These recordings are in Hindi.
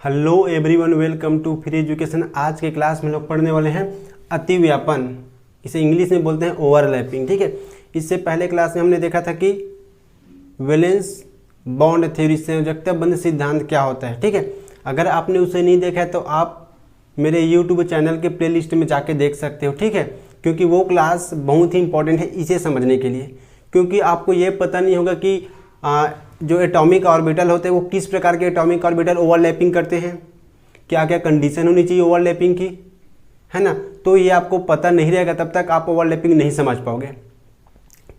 Hello everyone, welcome to free education. आज के क्लास में लोग पढ़ने वाले हैं अतिव्यापन, इसे इंग्लिश में बोलते हैं ओवरलैपिंग। ठीक है, इससे पहले क्लास में हमने देखा था कि वैलेंस बॉन्ड थ्योरी, संयोजकता बंध सिद्धांत क्या होता है। ठीक है, अगर आपने उसे नहीं देखा है तो आप मेरे यूट्यूब चैनल के प्लेलिस्ट में जाके देख सकते हो। ठीक है, क्योंकि वो क्लास बहुत ही इंपॉर्टेंट है इसे समझने के लिए, क्योंकि आपको ये पता नहीं होगा कि जो एटॉमिक ऑर्बिटल होते हैं वो किस प्रकार के एटॉमिक ऑर्बिटल ओवरलैपिंग करते हैं, क्या क्या कंडीशन होनी चाहिए ओवरलैपिंग की, है ना। तो ये आपको पता नहीं रहेगा तब तक आप ओवरलैपिंग नहीं समझ पाओगे,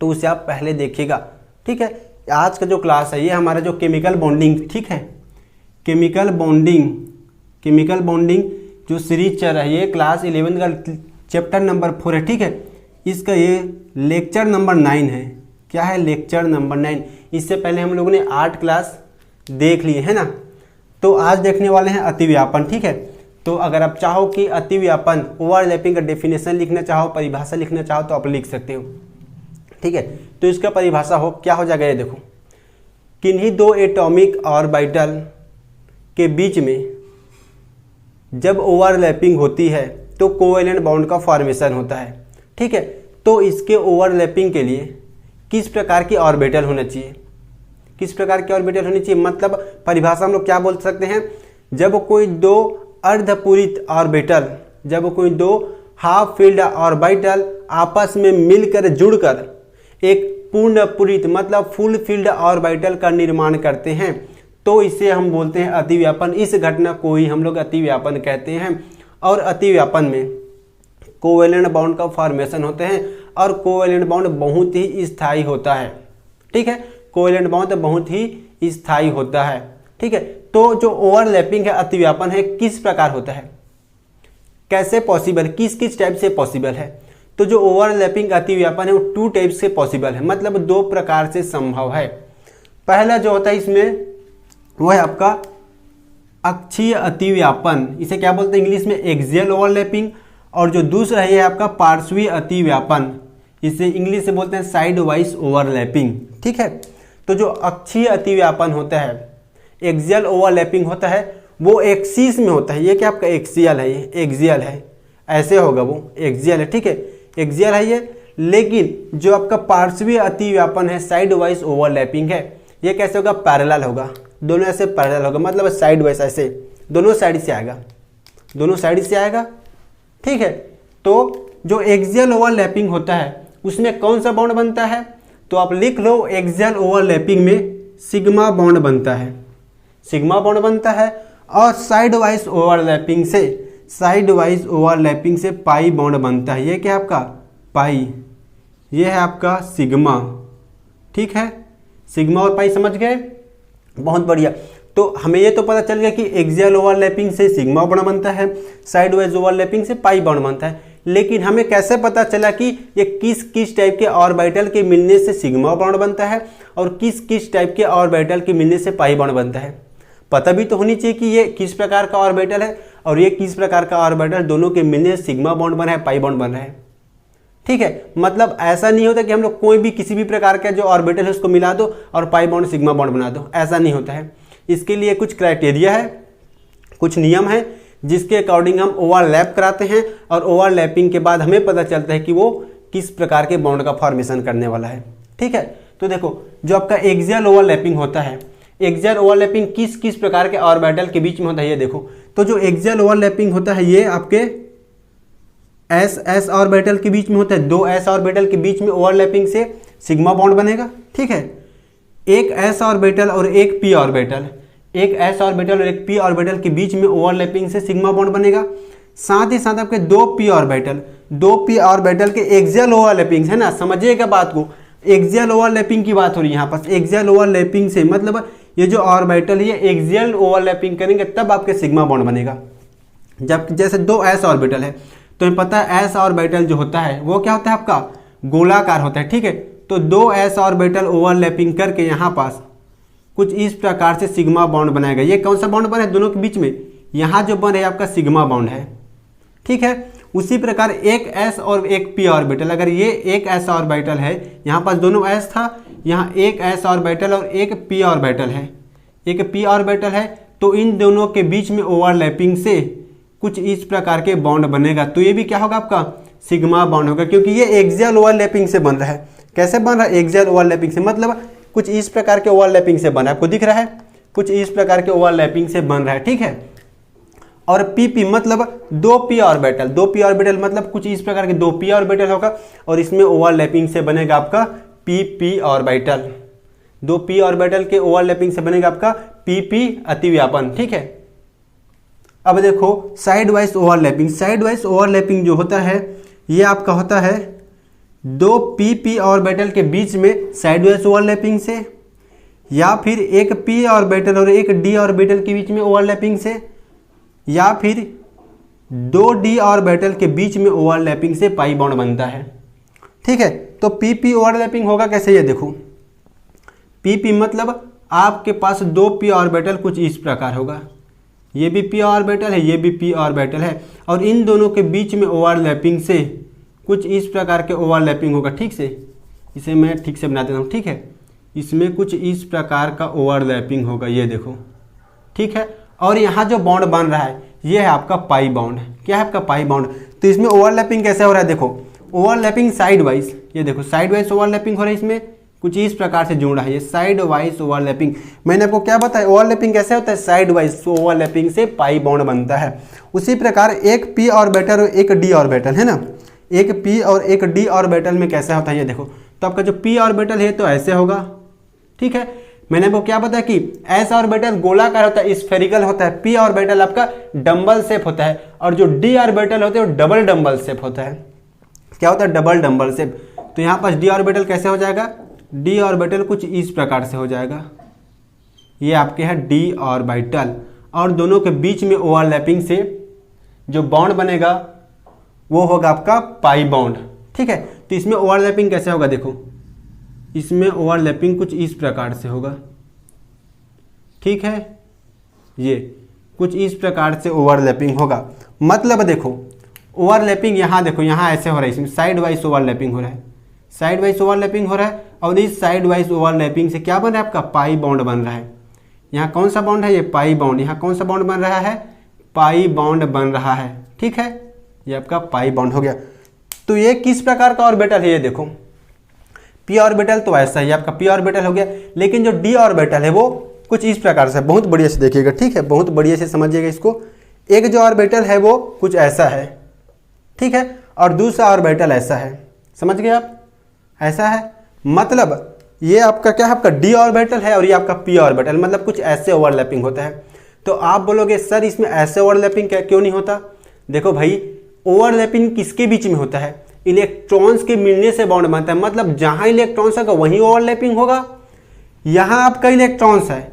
तो उसे आप पहले देखिएगा। ठीक है, आज का जो क्लास है ये हमारा जो केमिकल बॉन्डिंग, ठीक है, केमिकल बॉन्डिंग जो सीरीज चल रहा है, ये क्लास 11 का चैप्टर नंबर 4 है। ठीक है, इसका ये लेक्चर नंबर 9 है। क्या है? Lecture number 9। इससे पहले हम लोगों ने 8 क्लास देख लिए, है ना। तो आज देखने वाले हैं अतिव्यापन। ठीक है, तो अगर आप चाहो कि अतिव्यापन ओवरलैपिंग का डेफिनेशन लिखना चाहो, परिभाषा लिखना चाहो तो आप लिख सकते हो। ठीक है, तो इसका परिभाषा क्या हो जाएगा, ये देखो, किन्हीं दो एटॉमिक ऑर्बिटल के बीच में जब ओवरलैपिंग होती है तो कोवेलेंट बॉन्ड का फॉर्मेशन होता है। ठीक है, तो इसके ओवरलैपिंग के लिए किस प्रकार की ऑर्बिटल होना चाहिए, किस प्रकार की ऑर्बिटल होनी चाहिए, मतलब परिभाषा हम लोग क्या बोल सकते हैं, जब कोई दो अर्धपूरित ऑर्बिटल, जब कोई दो हाफ फील्ड ऑर्बिटल आपस में मिलकर जुड़कर एक पूर्ण पूरित मतलब फुल फील्ड ऑर्बिटल का निर्माण करते हैं, तो इसे हम बोलते हैं अतिव्यापन। इस घटना को ही हम लोग अतिव्यापन कहते हैं। और अतिव्यापन में कोवेलेंट बॉन्ड का फॉर्मेशन होते हैं और कोवेलेंट बॉन्ड बहुत ही स्थायी होता है। ठीक है, कोवेलेंट बॉन्ड बहुत ही स्थायी होता है। ठीक है, तो जो ओवरलैपिंग है, अतिव्यापन है, किस प्रकार होता है, कैसे पॉसिबल, किस किस टाइप से पॉसिबल है। तो जो ओवरलैपिंग अतिव्यापन है वो 2 टाइप से पॉसिबल है, मतलब 2 प्रकार से संभव है। पहला जो होता है इसमें वो है आपका अक्षीय अतिव्यापन, इसे क्या बोलते हैं इंग्लिश में, एक्सियल ओवरलैपिंग। और जो दूसरा है आपका पार्श्वीय अतिव्यापन, इसे इंग्लिश से बोलते हैं साइड वाइज ओवरलैपिंग। ठीक है, तो जो अक्षीय अतिव्यापन होता है, एक्सियल ओवरलैपिंग होता है, वो एक्सिस में होता है। ये क्या आपका एक्सियल है, ये एक्सियल है, ऐसे होगा, वो एक्सियल है। ठीक है, एक्सियल है ये। लेकिन जो आपका पार्श्वीय अतिव्यापन है, साइड वाइज ओवरलैपिंग है, ये कैसे होगा, पैरेलल होगा, दोनों ऐसे पैरेलल होगा, मतलब साइड वाइज ऐसे दोनों साइड से आएगा, दोनों साइड से आएगा। ठीक है, तो जो एक्सियल ओवरलैपिंग होता है उसमें कौन सा बॉन्ड बनता है, तो आप लिख लो, एक्सियल ओवरलैपिंग में सिग्मा बॉन्ड बनता है, सिग्मा बॉन्ड बनता है। और साइड वाइज ओवरलैपिंग से पाई बॉन्ड बनता है। ये क्या आपका पाई, ये है आपका सिग्मा। ठीक है, सिग्मा और पाई समझ गए, बहुत बढ़िया। तो हमें ये तो पता चल गया कि एक्सियल ओवरलैपिंग से सिग्मा बॉन्ड बनता है, साइड वाइज ओवरलैपिंग से पाई बॉन्ड बनता है। लेकिन हमें कैसे पता चला कि ये किस किस टाइप के ऑर्बिटल के मिलने से सिग्मा बॉन्ड बनता है और किस किस टाइप के ऑर्बिटल के मिलने से पाई बॉन्ड बनता है। पता भी तो होनी चाहिए कि ये किस प्रकार का ऑर्बिटल है और ये किस प्रकार का ऑर्बिटल, दोनों के मिलने से सिग्मा बॉन्ड बना है, पाई बॉन्ड बन रहा है। ठीक है, मतलब ऐसा नहीं होता कि हम लोग कोई भी किसी भी प्रकार का जो ऑर्बिटल है उसको मिला दो और पाई बॉन्ड सिग्मा बॉन्ड बना दो, ऐसा नहीं होता है। इसके लिए कुछ क्राइटेरिया है, कुछ नियम है, जिसके अकॉर्डिंग हम ओवरलैप कराते हैं और ओवरलैपिंग के बाद हमें पता चलता है कि वो किस प्रकार के बॉन्ड का फॉर्मेशन करने वाला है। ठीक है, तो देखो, जो आपका एक्सियल ओवरलैपिंग होता है, एक्सियल ओवरलैपिंग किस किस प्रकार के ऑर्बिटल के बीच में होता है, ये देखो। तो जो एक्सियल ओवरलैपिंग होता है ये आपके एस ऑर्बिटल के बीच में होता है, 2 एस ऑर्बिटल के बीच में ओवरलैपिंग से सिग्मा बॉन्ड बनेगा। ठीक है, एक एस ऑर्बिटल और एक पी ऑर्बिटल, एक एस ऑर्बिटल और एक पी ऑर्बिटल के बीच में ओवरलैपिंग से सिग्मा बॉन्ड बनेगा। साथ ही साथ आपके 2 पी ऑर्बिटल के एक्सियल ओवरलैपिंग है ना, समझिएगा बात को, एक्सियल ओवरलैपिंग की बात हो रही है यहाँ पर। एक्सियल ओवरलैपिंग से मतलब ये जो ऑर्बिटल है ये एक्सियल ओवरलैपिंग करेंगे तब आपके सिग्मा बॉन्ड बनेगा। जब जैसे 2 एस ऑर्बिटल है तो हमें पता है एस ऑर्बिटल जो होता है वो क्या होता है आपका, गोलाकार होता है। ठीक है, तो 2 एस ऑर्बिटल ओवरलैपिंग करके यहाँ पास कुछ इस प्रकार से सिग्मा बॉन्ड बनाएगा। ये कौन सा बॉन्ड बना है दोनों के बीच में, यहाँ जो बन है आपका सिग्मा बॉन्ड है। ठीक है, उसी प्रकार एक एस और एक पी ऑर्बिटल, अगर ये एक एस ऑर्बिटल है, यहाँ पास दोनों एस था, यहाँ एक एस ऑर्बिटल और एक पी ऑर्बिटल है, एक पी ऑर्बिटल है, तो इन दोनों के बीच में ओवरलैपिंग से कुछ इस प्रकार के बॉन्ड बनेगा। तो ये भी क्या होगा आपका सिग्मा बॉन्ड होगा, क्योंकि ये एक्सियल ओवरलैपिंग से बन रहा है। कैसे बन रहा है? एक्सियल ओवरलैपिंग से, मतलब कुछ इस प्रकार के ओवरलैपिंग से बन रहा है। आपको दिख रहा है? कुछ इस प्रकार के ओवरलैपिंग से बन रहा है, ठीक है। और पीपी मतलब दो पी ऑर्बिटल, दो पी ऑर्बिटल मतलब कुछ इस प्रकार के दो पी ऑर्बिटल होगा और इसमें ओवरलैपिंग से बनेगा आपका पी ऑर्बिटल। दो पी ऑर्बिटल के ओवरलैपिंग से बनेगा आपका पी अतिव्यापन, ठीक है। अब देखो side wise overlapping, side wise overlapping जो होता है ये आपका होता है दो पी ऑर्बिटल के बीच में साइड वाइज ओवरलैपिंग से, या फिर एक पी ऑर्बिटल और एक डी ऑर्बिटल के बीच में ओवरलैपिंग से, या फिर दो डी ऑर्बिटल के बीच में ओवरलैपिंग से पाई बॉन्ड बनता है, ठीक है। तो पी ओवरलैपिंग होगा कैसे, ये देखो पी मतलब आपके पास दो पी ऑर्बिटल कुछ इस प्रकार होगा, ये भी पी ऑर्बिटल है, ये भी पी ऑर्बिटल है, और इन दोनों के बीच में ओवरलैपिंग से कुछ इस प्रकार के ओवरलैपिंग होगा, ठीक से। इसे मैं ठीक से बना देता हूँ, ठीक है। इसमें कुछ इस प्रकार का ओवरलैपिंग होगा, ये देखो, ठीक है। और यहाँ जो बॉन्ड बन रहा है ये है आपका पाई बॉन्ड। क्या है आपका पाई बॉन्ड। तो इसमें ओवरलैपिंग कैसे हो रहा है, देखो ओवरलैपिंग साइड वाइज, ये देखो साइड वाइज ओवरलैपिंग हो रहा है, इसमें कुछ इस प्रकार से जुड़ रहा है, ये साइड वाइज ओवरलैपिंग। मैंने आपको क्या बताया ओवरलैपिंग कैसे होता है, साइड वाइज ओवरलैपिंग से पाई बॉन्ड बनता है। उसी प्रकार एक पी ऑर्बिटल और एक डी ऑर्बिटल है ना, एक पी और एक डी ऑर्बिटल में कैसा होता है, ये देखो। तो आपका जो पी ऑर्बिटल है तो ऐसे होगा, ठीक है। मैंने आपको क्या बताया कि एस ऑर्बिटल गोलाकार होता है, स्फेरिकल होता है, पी ऑर्बिटल आपका डंबल शेप होता है, और जो डी ऑर्बिटल होते हैं वो डबल डंबल शेप होता है। क्या होता है, डबल डंबल शेप। तो यहाँ पास डी ऑर्बिटल कैसे हो जाएगा, डी ऑर्बिटल कुछ इस प्रकार से हो जाएगा, ये आपके है डी ऑर्बिटल, और दोनों के बीच में ओवरलैपिंग से जो बॉन्ड बनेगा वो होगा आपका पाई बॉन्ड, ठीक है। तो इसमें ओवरलैपिंग कैसे होगा, देखो इसमें ओवरलैपिंग कुछ इस प्रकार से होगा, ठीक है। ये कुछ इस प्रकार से ओवरलैपिंग होगा, मतलब देखो ओवरलैपिंग यहाँ देखो, यहाँ ऐसे हो रहा है, इसमें साइड वाइज ओवरलैपिंग हो रहा है, साइड वाइज ओवरलैपिंग हो रहा है, और इस साइड वाइज ओवरलैपिंग से क्या बन रहा है आपका पाई बॉन्ड बन रहा है। यहाँ कौन सा बॉन्ड है, ये पाई बॉन्ड। यहाँ कौन सा बॉन्ड बन रहा है, पाई बॉन्ड बन रहा है, ठीक है। ये आपका पाई बॉन्ड हो गया। तो ये किस प्रकार का ऑर्बिटल है, ये देखो पी ऑर्बिटल तो ऐसा ही आपका पी ऑर्बिटल हो गया, लेकिन जो डी ऑर्बिटल है वो कुछ इस प्रकार से, बहुत बढ़िया से देखिएगा, ठीक है, बहुत बढ़िया से समझिएगा इसको। एक जो ऑर्बिटल है वो कुछ ऐसा है, ठीक है, और दूसरा ऑर्बिटल ऐसा है, समझ गए आप, ऐसा है। मतलब ये आपका क्या है, आपका डी ऑर्बिटल है और ये आपका पी ऑर्बिटल, मतलब कुछ ऐसे ओवरलैपिंग होता है। तो आप बोलोगे सर इसमें ऐसे ओवरलैपिंग क्यों नहीं होता। देखो भाई ओवरलैपिंग किसके बीच में होता है, इलेक्ट्रॉन्स के मिलने से बॉन्ड बनता है, मतलब जहां इलेक्ट्रॉन्स होगा वहीं ओवरलैपिंग होगा। यहां आपका इलेक्ट्रॉन्स है,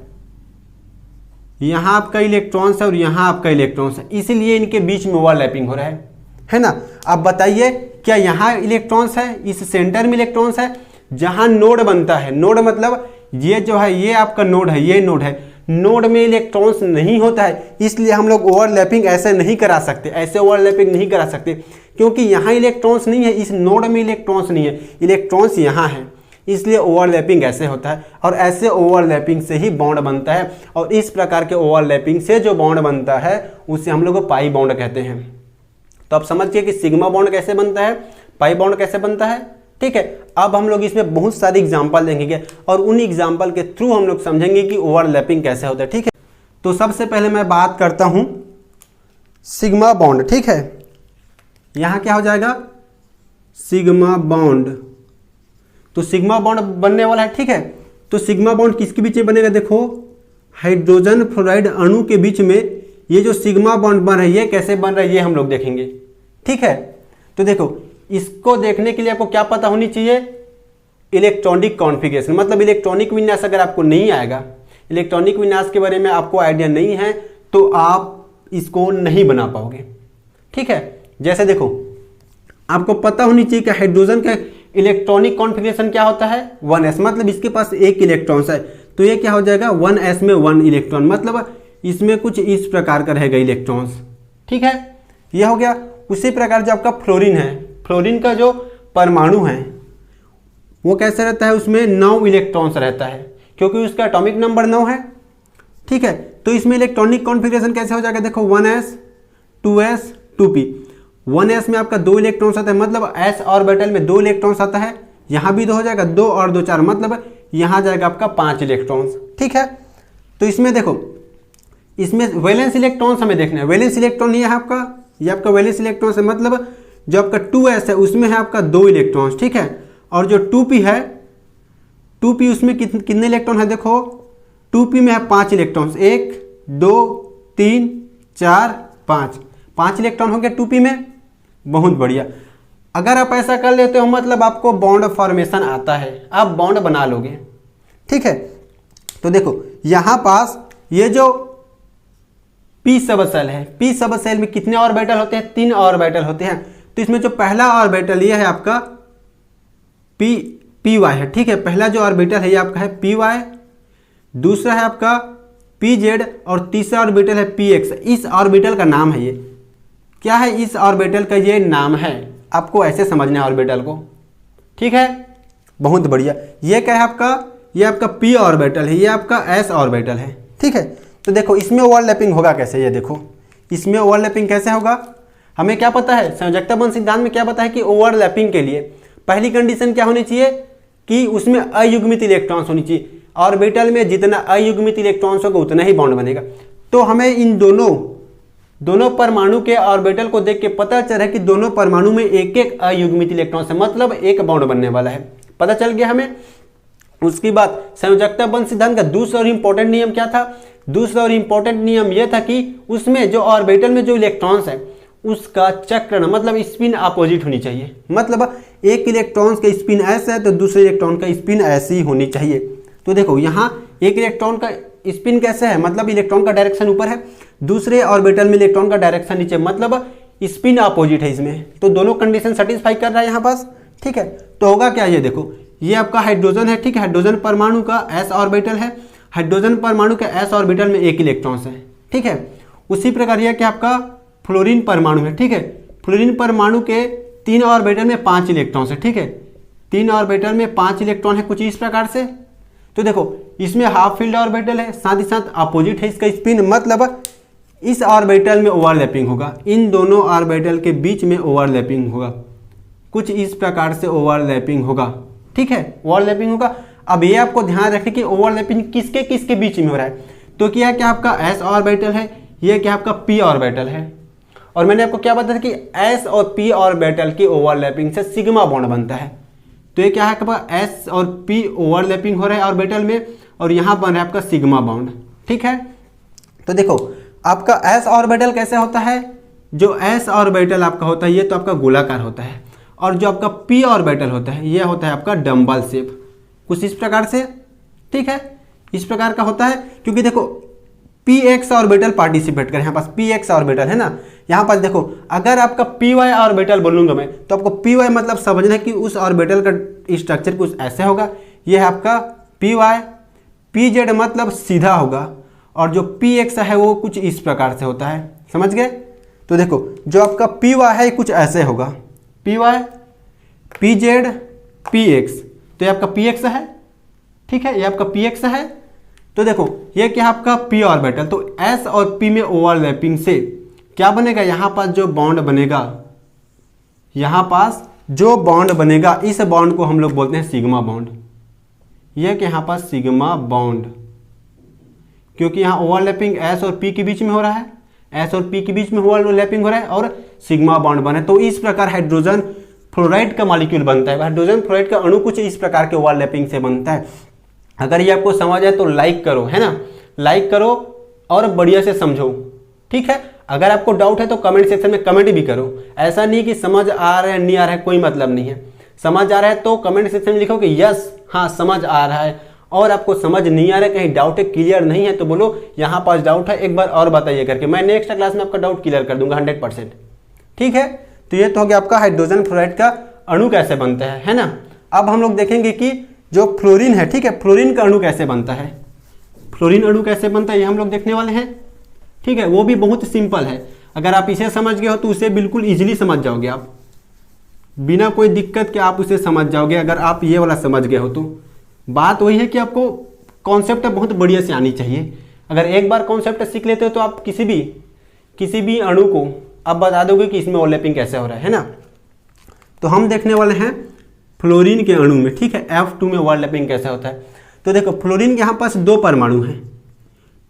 यहां आपका इलेक्ट्रॉन्स है और यहां आपका इलेक्ट्रॉन्स है, इसीलिए इनके बीच में ओवरलैपिंग हो रहा है ना। अब बताइए क्या यहां इलेक्ट्रॉन्स है, इस सेंटर में इलेक्ट्रॉन्स है, जहां नोड बनता है, नोड मतलब ये जो है ये आपका नोड है, ये नोड है, नोड में इलेक्ट्रॉन्स नहीं होता है, इसलिए हम लोग ओवरलैपिंग ऐसे नहीं करा सकते, ऐसे ओवरलैपिंग नहीं करा सकते, क्योंकि यहाँ इलेक्ट्रॉन्स नहीं है, इस नोड में इलेक्ट्रॉन्स नहीं है, इलेक्ट्रॉन्स यहाँ है, इसलिए ओवरलैपिंग ऐसे होता है। और ऐसे ओवरलैपिंग से ही बॉन्ड बनता है, और इस प्रकार के ओवरलैपिंग से जो बॉन्ड बनता है उसे हम लोग पाई बॉन्ड कहते हैं। तो आप समझिए कि सिग्मा बॉन्ड कैसे बनता है, पाई बॉन्ड कैसे बनता है, ठीक है। अब हम लोग इसमें बहुत सारे एग्जाम्पल देखेंगे और उन एग्जाम्पल के थ्रू हम लोग समझेंगे कि ओवरलैपिंग कैसे होता है, ठीक है। तो सबसे पहले मैं बात करता हूं सिग्मा बॉन्ड, ठीक है। यहां क्या हो जाएगा, सिग्मा बॉन्ड। तो सिग्मा बॉन्ड बनने वाला है, ठीक है। तो सिग्मा बॉन्ड किसके बीच में बनेगा, देखो हाइड्रोजन फ्लोराइड अणु के बीच में ये जो सिग्मा बॉन्ड बन रहा है ये कैसे बन रहा है ये हम लोग देखेंगे, ठीक है। तो देखो इसको देखने के लिए आपको क्या पता होनी चाहिए, इलेक्ट्रॉनिक कॉन्फ़िगरेशन, मतलब इलेक्ट्रॉनिक विन्यास। अगर आपको नहीं आएगा, इलेक्ट्रॉनिक विन्यास के बारे में आपको आइडिया नहीं है तो आप इसको नहीं बना पाओगे, ठीक है। जैसे देखो आपको पता होनी चाहिए कि हाइड्रोजन का इलेक्ट्रॉनिक कॉन्फ़िगरेशन क्या होता है, 1s, मतलब इसके पास एक इलेक्ट्रॉन है, तो ये क्या हो जाएगा 1s में 1 इलेक्ट्रॉन, मतलब इसमें कुछ इस प्रकार का रहेगा इलेक्ट्रॉन्स, ठीक है। यह हो गया। उसी प्रकार जो आपका फ्लोरीन है, फ्लोरीन का जो परमाणु है वो कैसे रहता है, उसमें 9 इलेक्ट्रॉन्स रहता है, क्योंकि उसका एटॉमिक नंबर 9 है, ठीक है। तो इसमें इलेक्ट्रॉनिक कॉन्फ़िगरेशन कैसे हो जाएगा, देखो 1s 2s 2p। 1s में आपका 2 इलेक्ट्रॉन्स आता है, मतलब s ऑर्बिटल में 2 इलेक्ट्रॉन्स आता है, यहाँ भी 2 हो जाएगा, 2 और 2 4, मतलब यहाँ जाएगा आपका 5 इलेक्ट्रॉन्स। ठीक है, तो इसमें देखो, इसमें वैलेंस इलेक्ट्रॉन्स हमें देखना है। वैलेंस इलेक्ट्रॉन ये है आपका, ये आपका वैलेंस इलेक्ट्रॉन्स है, मतलब जो आपका 2s है उसमें है आपका 2 इलेक्ट्रॉन्स। ठीक है, और जो 2p है, 2p उसमें कितने इलेक्ट्रॉन है, देखो 2p में है 5 इलेक्ट्रॉन्स, 1 2 3 4 5, 5 इलेक्ट्रॉन हो गया 2p में। बहुत बढ़िया, अगर आप ऐसा कर लेते हो मतलब आपको बॉन्ड फॉर्मेशन आता है, आप बॉन्ड बना लोगे। ठीक है, तो देखो यहाँ पास ये जो p सब सेल है, p सब सेल में कितने ऑर्बिटल होते हैं, 3 ऑर्बिटल होते हैं। तो इसमें जो पहला ऑर्बिटल ये है आपका py है। ठीक है, पहला जो ऑर्बिटल है ये आपका है py, दूसरा है आपका pz और तीसरा ऑर्बिटल है px। इस ऑर्बिटल का नाम है, ये क्या है, इस ऑर्बिटल का ये नाम है, आपको ऐसे समझना है ऑर्बिटल को। ठीक है, बहुत बढ़िया। ये क्या है आपका, ये आपका p ऑर्बिटल है, ये आपका s ऑर्बिटल है। ठीक है, तो देखो इसमें ओवरलैपिंग होगा कैसे, ये देखो इसमें ओवरलैपिंग कैसे होगा, हमें क्या पता है, संयोजकता बंध सिद्धांत में क्या पता है कि ओवरलैपिंग के लिए पहली कंडीशन क्या होनी चाहिए कि उसमें अयुग्मित इलेक्ट्रॉन्स होनी चाहिए। ऑर्बिटल में जितना अयुग्मित इलेक्ट्रॉन्स होगा उतना ही बॉन्ड बनेगा। तो हमें इन दोनों परमाणु के ऑर्बिटल को देख के पता चल रहा है कि दोनों परमाणु में एक एक अयुग्मित इलेक्ट्रॉन्स है, मतलब एक बॉन्ड बनने वाला है, पता चल गया हमें। उसके बाद संयोजकता बंध सिद्धांत का दूसरा और इंपॉर्टेंट नियम क्या था, दूसरा और इंपॉर्टेंट नियम यह था कि उसमें जो ऑर्बिटल में जो इलेक्ट्रॉन्स है उसका चक्रण मतलब स्पिन अपोजिट होनी चाहिए, मतलब एक इलेक्ट्रॉन्स का स्पिन ऐसा है तो दूसरे इलेक्ट्रॉन का स्पिन ऐसी होनी चाहिए। तो देखो यहाँ एक इलेक्ट्रॉन का स्पिन कैसे है, मतलब इलेक्ट्रॉन का डायरेक्शन ऊपर है, दूसरे ऑर्बिटल में इलेक्ट्रॉन का डायरेक्शन नीचे, मतलब स्पिन अपोजिट है इसमें। तो दोनों कंडीशन सेटिस्फाई कर रहा है यहाँ पास। ठीक है, तो होगा क्या, ये देखो ये आपका हाइड्रोजन है। ठीक है, हाइड्रोजन परमाणु का s ऑर्बिटल है, हाइड्रोजन परमाणु के s ऑर्बिटल में एक इलेक्ट्रॉन्स है। ठीक है, उसी प्रकार यह क्या आपका फ्लोरीन परमाणु है। ठीक है, फ्लोरीन परमाणु के 3 ऑर्बिटल में 5 इलेक्ट्रॉन्स है। ठीक है, 3 ऑर्बिटल में 5 इलेक्ट्रॉन है, कुछ इस प्रकार से। तो देखो इसमें हाफ फील्ड ऑर्बिटल है, साथ ही साथ अपोजिट है इसका स्पिन, मतलब इस ऑर्बिटल में ओवरलैपिंग होगा, इन दोनों ऑर्बिटल के बीच में ओवरलैपिंग होगा, कुछ इस प्रकार से ओवरलैपिंग होगा। ठीक है, ओवरलैपिंग होगा। अब ये आपको ध्यान रखें कि ओवरलैपिंग किसके किसके बीच में हो रहा है। तो क्या क्या आपका s ऑर्बिटल है, ये क्या आपका p ऑर्बिटल है, और मैंने आपको क्या बताया कि s और p ऑर्बिटल की ओवरलैपिंग से सिग्मा बॉन्ड बनता है। तो ये क्या है आपका s और p ओवरलैपिंग हो रहा है ऑर्बिटल में, और यहाँ बन रहा है आपका सिग्मा बॉन्ड। ठीक है, तो देखो आपका s ऑर्बिटल कैसे होता है, जो s ऑर्बिटल आपका होता है ये तो आपका गोलाकार होता है, और जो आपका p ऑर्बिटल होता है ये होता है आपका डम्बल शेप, कुछ इस प्रकार से। ठीक है, इस प्रकार का होता है, क्योंकि देखो px ऑर्बिटल पार्टिसिपेट करें, यहाँ पास px ऑर्बिटल है ना, यहाँ पास देखो अगर आपका py ऑर्बिटल बोलूंगा मैं तो आपको py मतलब समझना है कि उस ऑर्बिटल का स्ट्रक्चर कुछ ऐसे होगा, ये है आपका py, pz मतलब सीधा होगा, और जो px है वो कुछ इस प्रकार से होता है, समझ गए। तो देखो जो आपका py है कुछ ऐसे होगा, py pz px, तो ये आपका px है। ठीक है, ये आपका px है। तो देखो ये क्या आपका p ऑर्बिटल, तो s और p में ओवरलैपिंग से क्या बनेगा, यहाँ पास जो बॉन्ड बनेगा, यहाँ पास जो बॉन्ड बनेगा इस बॉन्ड को हम लोग बोलते हैं सिग्मा बॉन्ड। यह कि यहाँ पास सिग्मा बॉन्ड, क्योंकि यहाँ ओवरलैपिंग s और p के बीच में हो रहा है, s और p के बीच में ओवरलैपिंग हो रहा है और सिग्मा बॉन्ड बने। तो इस प्रकार हाइड्रोजन फ्लोराइड का मॉलिक्यूल बनता है, हाइड्रोजन फ्लोराइड का अणु कुछ इस प्रकार के ओवरलैपिंग से बनता है। अगर ये आपको समझ आए तो लाइक करो, है ना, लाइक करो और बढ़िया से समझो। ठीक है, अगर आपको डाउट है तो कमेंट सेक्शन में कमेंट भी करो, ऐसा नहीं कि समझ आ रहा है नहीं आ रहा है, कोई मतलब नहीं है। समझ आ रहा है तो कमेंट सेक्शन में लिखो कि यस हाँ समझ आ रहा है, और आपको समझ नहीं आ रहा है, कहीं डाउट है, क्लियर नहीं है तो बोलो यहाँ पास डाउट है, एक बार और बताइए करके, मैं नेक्स्ट क्लास में आपका डाउट क्लियर कर दूंगा 100%। ठीक है, तो ये तो हो गया आपका हाइड्रोजन फ्लोराइड का अणु कैसे बनता है ना। अब हम लोग देखेंगे कि जो फ्लोरीन है, ठीक है, फ्लोरीन का अणु कैसे बनता है, फ्लोरीन अणु कैसे बनता है ये हम लोग देखने वाले हैं। ठीक है, वो भी बहुत सिंपल है, अगर आप इसे समझ गए हो तो उसे बिल्कुल इजीली समझ जाओगे आप, बिना कोई दिक्कत के आप उसे समझ जाओगे अगर आप ये वाला समझ गए हो तो। बात वही है कि आपको कॉन्सेप्ट बहुत बढ़िया से आनी चाहिए, अगर एक बार कॉन्सेप्ट सीख लेते हो तो आप किसी भी अणु को आप बता दोगे कि इसमें ओवरलैपिंग कैसे हो रहा है ना। तो हम देखने वाले हैं फ्लोरीन के अणु में, ठीक है, F2 में ओवरलैपिंग कैसे होता है। तो देखो फ्लोरीन के यहाँ पास 2 परमाणु हैं,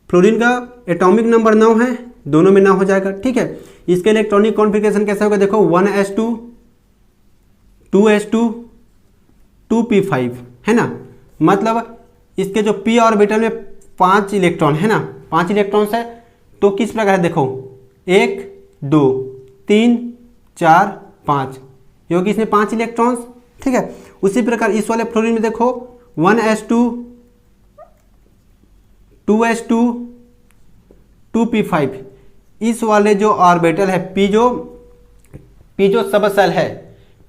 फ्लोरीन का एटॉमिक नंबर 9 है, दोनों में 9 हो जाएगा, ठीक है। इसके इलेक्ट्रॉनिक कॉन्फ़िगरेशन कैसे होगा, देखो 1s2 2s2 2p5 है ना। मतलब इसके जो p ऑर्बिटल में 5 इलेक्ट्रॉन है ना, 5 इलेक्ट्रॉन्स है, तो किस प्रकार है देखो 1 2 3 4 5, क्योंकि इसमें 5 इलेक्ट्रॉन्स, ठीक है। उसी प्रकार इस वाले फ्लोरीन में देखो 1s2 2s2 2p5, इस वाले जो ऑर्बिटल है p जो सबसेल है,